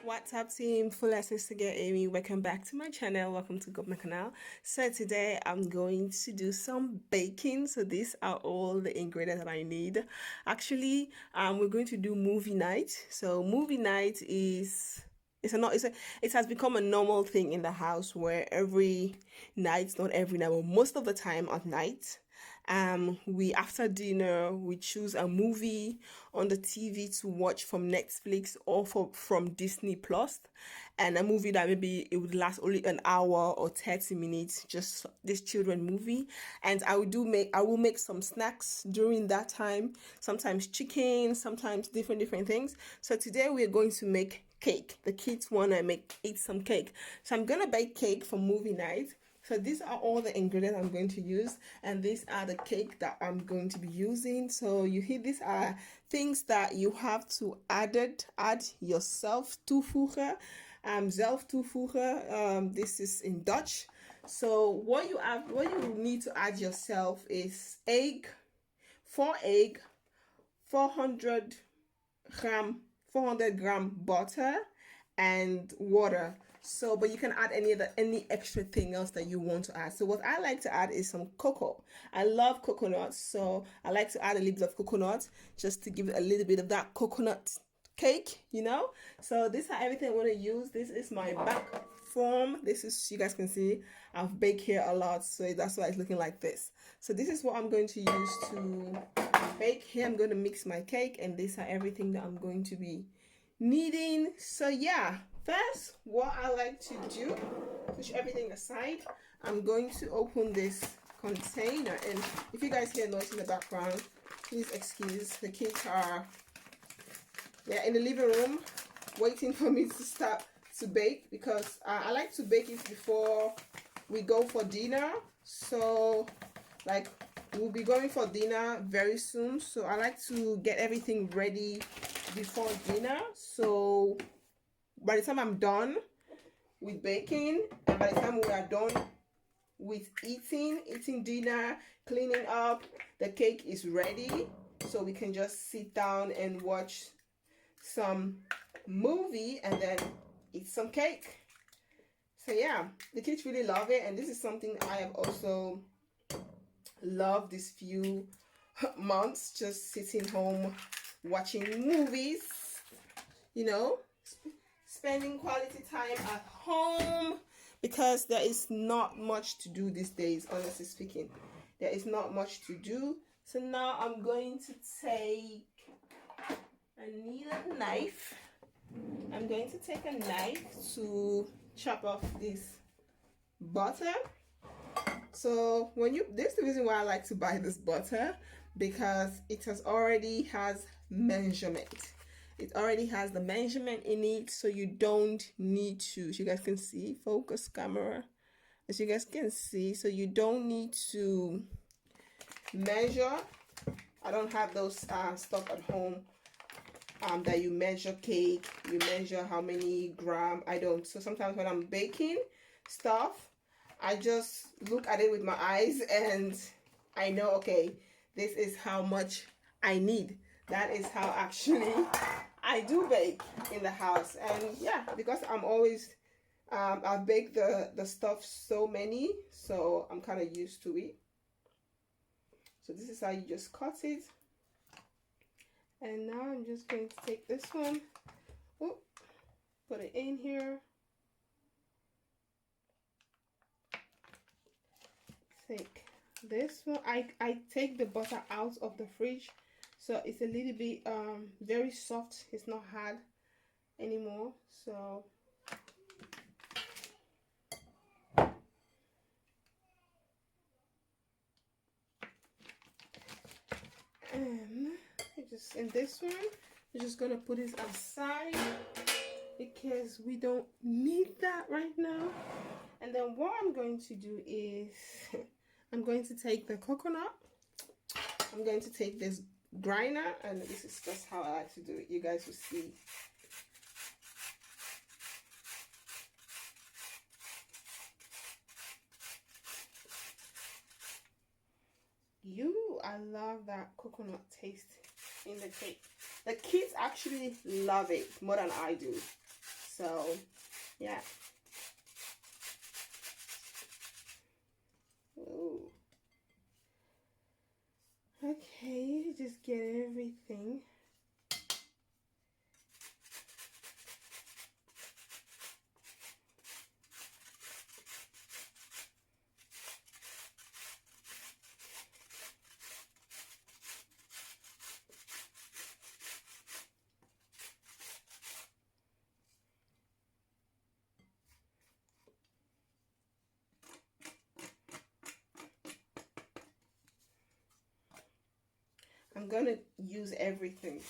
What's up team, full access to get Amy. Welcome back to my channel. Welcome to my canal. So today I'm going to do some baking. So these are all the ingredients that I need. Actually, we're going to do movie night. So movie night is it has become a normal thing in the house where every night, not every night, but most of the time at night, we after dinner we choose a movie on the TV to watch from Netflix or from Disney Plus, and a movie that maybe it would last only an hour or 30 minutes, just this children movie. And I will make some snacks during that time, sometimes chicken, sometimes different things. So today we're going to make cake. The kids want to eat some cake, so I'm gonna bake cake for movie night. So these are all the ingredients I'm going to use, and these are the cake that I'm going to be using. So these are things that you have to add yourself, toevoegen, zelf toevoegen. This is in Dutch. So what you need to add yourself is egg, 4 egg, 400 gram butter, and water. So, but you can add any extra thing else that you want to add. So what I like to add is some cocoa. I love coconut, so I like to add a little bit of coconut just to give it a little bit of that coconut cake, you know. So this is everything I want to use. This is my back form. This is, you guys can see I've baked here a lot, so that's why it's looking like this. So this is what I'm going to use to bake here. I'm going to mix my cake, and these are everything that I'm going to be needing. So yeah, first what I like to do, push everything aside, I'm going to open this container. And if you guys hear noise in the background, please excuse. The kids are in the living room waiting for me to start to bake, because I like to bake it before we go for dinner. So like we'll be going for dinner very soon, so I like to get everything ready before dinner. So by the time I'm done with baking, and by the time we are done with eating dinner, cleaning up, the cake is ready, so we can just sit down and watch some movie and then eat some cake. So yeah, the kids really love it, and this is something I have also loved these few months, just sitting home watching movies, you know, spending quality time at home, because there is not much to do these days. Honestly speaking, there is not much to do. So now I'm going to take a knife. I'm going to take a knife to chop off this butter. So this is the reason why I like to buy this butter, because it already has measurement. It already has the measurement in it, so you don't need to, as you guys can see, focus camera, as you guys can see, so you don't need to measure. I don't have those stuff at home that you measure cake, you measure how many gram. I don't. So sometimes when I'm baking stuff, I just look at it with my eyes and I know, okay, this is how much I need. That is how actually I do bake in the house. And yeah, because I'm always I've baked the stuff so many, so I'm kind of used to it. So this is how you just cut it. And now I'm just going to take this one, put it in here, take this one. I take the butter out of the fridge, so it's a little bit very soft. It's not hard anymore. So and just in this one, we're just gonna put it aside because we don't need that right now. And then what I'm going to do is I'm going to take the coconut, I'm going to take this grinder, and this is just how I like to do it. You guys will see. I love that coconut taste in the cake. The kids actually love it more than I do. So, yeah. Ooh. Okay, just get everything. I'm gonna use everything.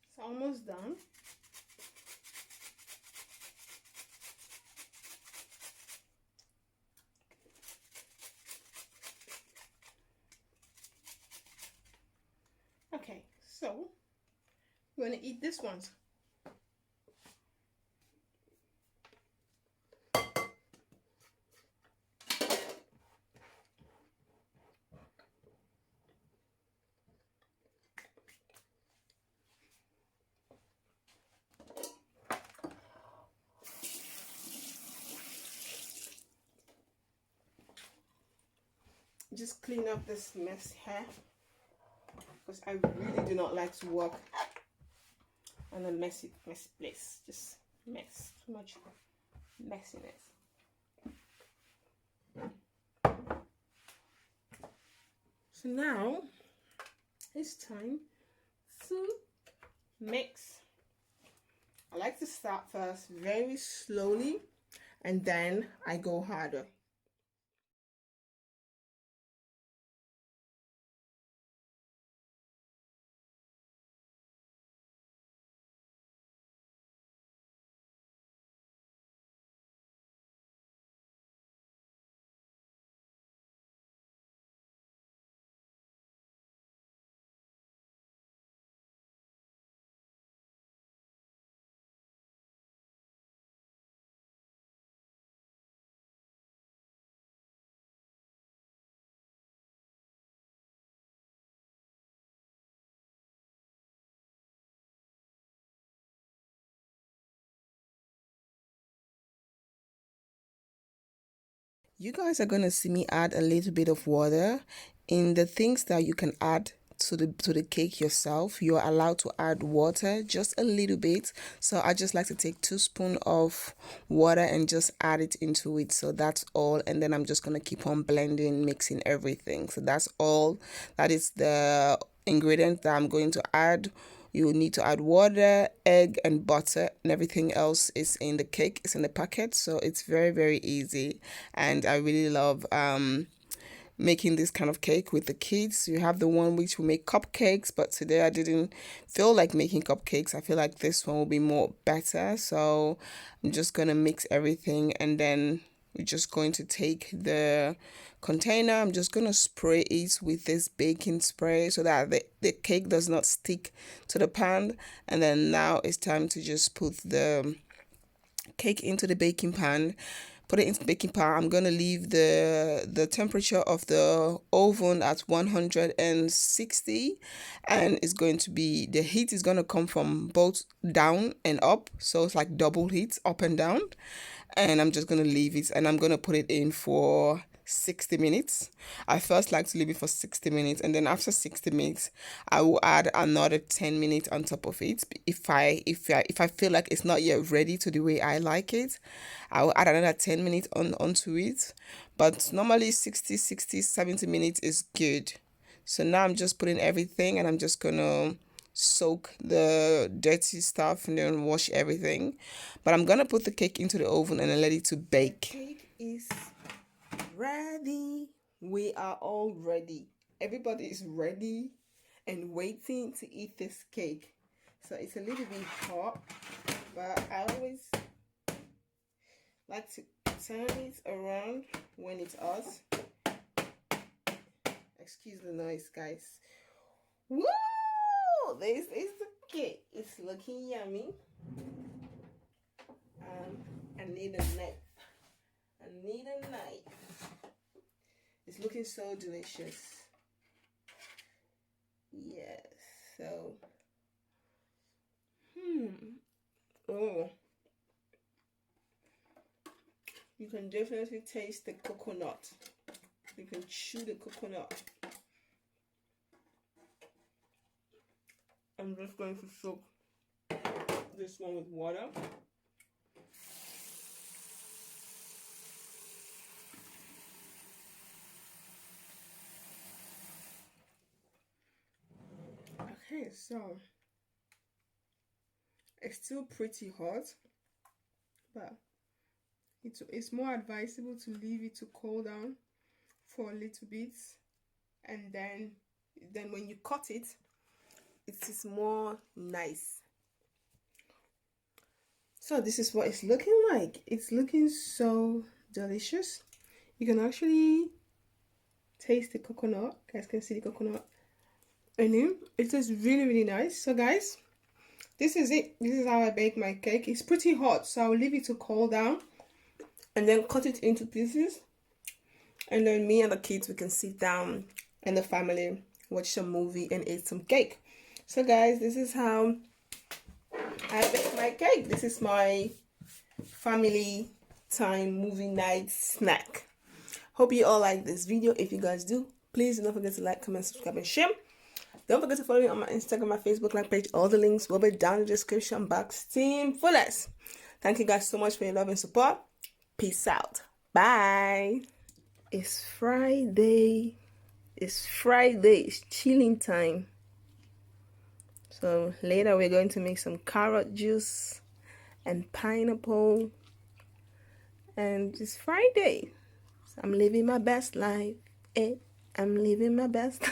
It's almost done. Okay, so we're gonna eat this one. Just clean up this mess here, because I really do not like to work on a messy place. Just mess, too much messiness. So now it's time to mix. I like to start first very slowly, and then I go harder. You guys are going to see me add a little bit of water in the things that you can add to the cake yourself. You're allowed to add water, just a little bit. So I just like to take 2 spoons of water and just add it into it. So that's all. And then I'm just going to keep on blending, mixing everything. So that's all. That is the ingredient that I'm going to add. You will need to add water, egg, and butter, and everything else is in the cake. It's in the packet, so it's very, very easy. And I really love making this kind of cake with the kids. You have the one which will make cupcakes, but today I didn't feel like making cupcakes. I feel like this one will be more better. So I'm just gonna mix everything, and then we're just going to take the container. I'm just going to spray it with this baking spray so that the cake does not stick to the pan. And then now it's time to just put the cake into the baking pan. Put it into the baking pan. I'm going to leave the temperature of the oven at 160, and it's going to be, the heat is going to come from both down and up, so it's like double heat, up and down. And I'm just going to leave it, and I'm going to put it in for 60 minutes. I first like to leave it for 60 minutes, and then after 60 minutes I will add another 10 minutes on top of it. If I feel like it's not yet ready to the way I like it, I will add another 10 minutes onto it. But normally 60, 70 minutes is good. So now I'm just putting everything, and I'm just gonna soak the dirty stuff and then wash everything. But I'm gonna put the cake into the oven and then let it to bake. The cake is ready. We are all ready. Everybody is ready and waiting to eat this cake. So it's a little bit hot, but I always like to turn it around when it's hot. Excuse the noise, guys. Woo! This is the cake. It's looking yummy. I need a knife. I need a knife. It's looking so delicious. Yes. So. Oh. You can definitely taste the coconut. You can chew the coconut. I'm just going to soak this one with water. Okay, so it's still pretty hot, but it's more advisable to leave it to cool down for a little bit, and then when you cut it, it is more nice. So this is what it's looking like. It's looking so delicious. You can actually taste the coconut. You guys can see the coconut in it. It is really, really nice. So guys, this is it. This is how I bake my cake. It's pretty hot, so I'll leave it to cool down and then cut it into pieces, and then me and the kids, we can sit down and the family watch some movie and eat some cake. So guys, this is how I bake my cake. This is my family time movie night snack. Hope you all like this video. If you guys do, please don't forget to like, comment, subscribe, and share. Don't forget to follow me on my Instagram, my Facebook like page. All the links will be down in the description box. Team Fullest. Thank you guys so much for your love and support. Peace out. Bye. It's Friday. It's Friday. It's chilling time. So later we're going to make some carrot juice and pineapple. And it's Friday. So I'm living my best life. I'm living my best.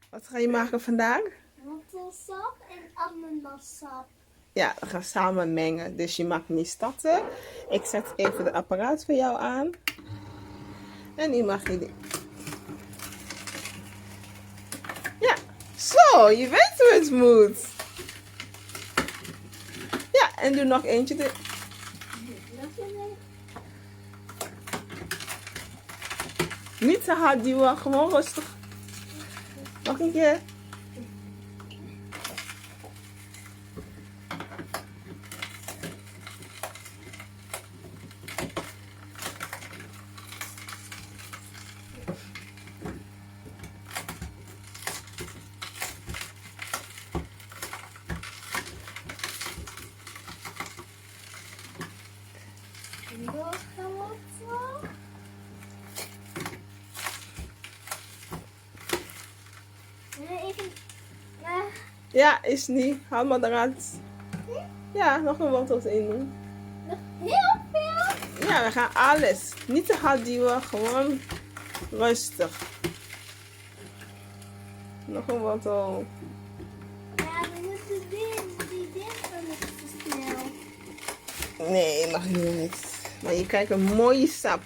Wat ga je maken vandaag? Wortelsap en ananassap. Ja, we gaan samen mengen. Dus je mag niet starten. Ik zet even de apparaat voor jou aan. En nu mag je die. Ja, zo, je weet hoe het moet. Ja, en doe nog eentje. Niet te hard duwen, gewoon rustig. Nog een keer. Ja, is niet. Haal maar eruit. Ja, nog een wortels in doen. Nog heel veel? Ja, we gaan alles. Niet te hard duwen, gewoon rustig. Nog een wortel. Ja, we moeten die dingen niet te snel. Nee, mag niet. Maar je krijgt een mooie sap.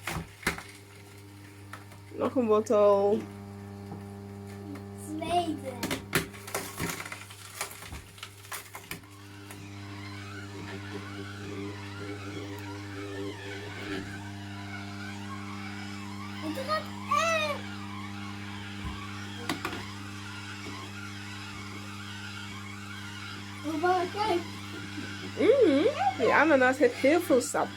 Nog een wortel. Zweden. Die ananas heeft heel veel sap.